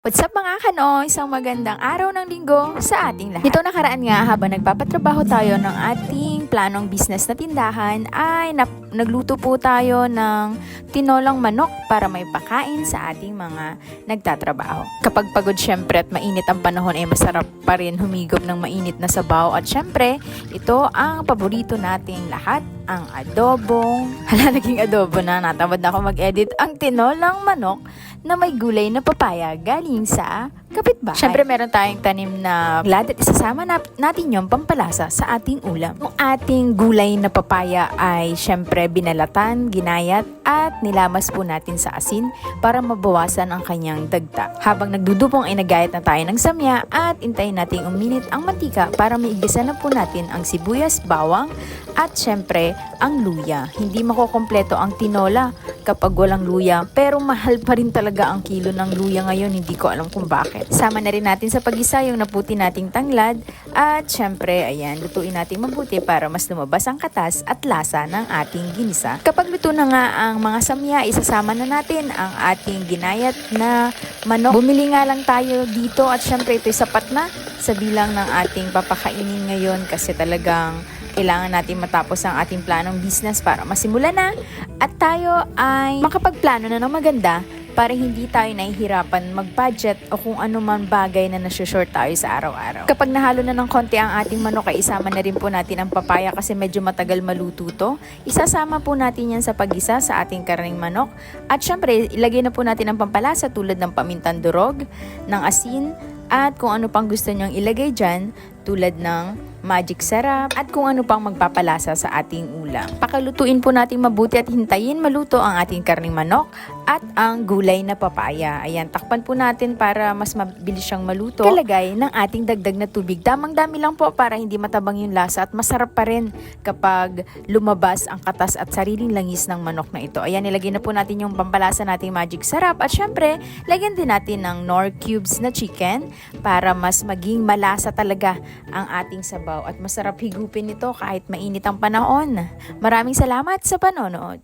What's up mga kano? Isang magandang araw ng linggo sa ating lahat. Nito nakaraan nga habang nagpapatrabaho tayo ng ating planong business na tindahan ay nagluto po tayo ng tinolang manok para may pakain sa ating mga nagtatrabaho. Kapag pagod syempre at mainit ang panahon ay masarap pa rin humigop ng mainit na sabaw at syempre ito ang paborito nating lahat, ang adobong, naging adobo na, natamad na ako mag-edit, ang tinolang manok na may gulay na papaya galing sa kapitbahay. Siyempre meron tayong tanim na glad at isasama natin yung pampalasa sa ating ulam. Ang ating gulay na papaya ay siyempre binalatan, ginayat at nilamas po natin sa asin para mabawasan ang kanyang dagta. Habang nagdudupong ay nagayat na tayo ng samya at intayin natin uminit ang mantika para maigisa na po natin ang sibuyas, bawang at siyempre ang luya. Hindi makukompleto ang tinola kapag walang luya, pero mahal pa rin talaga ang kilo ng luya ngayon, hindi ko alam kung bakit. Sama na rin natin sa pag-isa yung naputi nating tanglad at syempre, ayan, lutuin natin mabuti para mas lumabas ang katas at lasa ng ating ginisa. Kapag luto na nga ang mga samya, isasama na natin ang ating ginayat na manok. Bumili nga lang tayo dito at syempre ito'y sapat na sa bilang ng ating papakainin ngayon kasi talagang kailangan natin matapos ang ating planong business para masimulan na at tayo ay makapagplano na ng maganda para hindi tayo nahihirapan mag-budget o kung ano man bagay na nasushort tayo sa araw-araw. Kapag nahalo na ng konti ang ating manok ay isama na rin po natin ang papaya kasi medyo matagal maluto to. Isasama po natin yan sa pag-isa sa ating karning manok at syempre ilagay na po natin ang pampalasa tulad ng pamintang durog, ng asin at kung ano pang gusto nyong ilagay dyan tulad ng magic sarap at kung ano pang magpapalasa sa ating ulam. Pakalutuin po natin mabuti at hintayin maluto ang ating karning manok at ang gulay na papaya. Ayan, takpan po natin para mas mabilis siyang maluto. Kalagay ng ating dagdag na tubig. Damang-dami lang po para hindi matabang yung lasa at masarap pa rin kapag lumabas ang katas at sariling langis ng manok na ito. Ayan, nilagay na po natin yung pampalasa nating magic sarap at syempre, lagyan din natin ng Knorr cubes na chicken para mas maging malasa talaga ang ating sabaw at masarap higupin ito kahit mainit ang panahon. Maraming salamat sa panonood.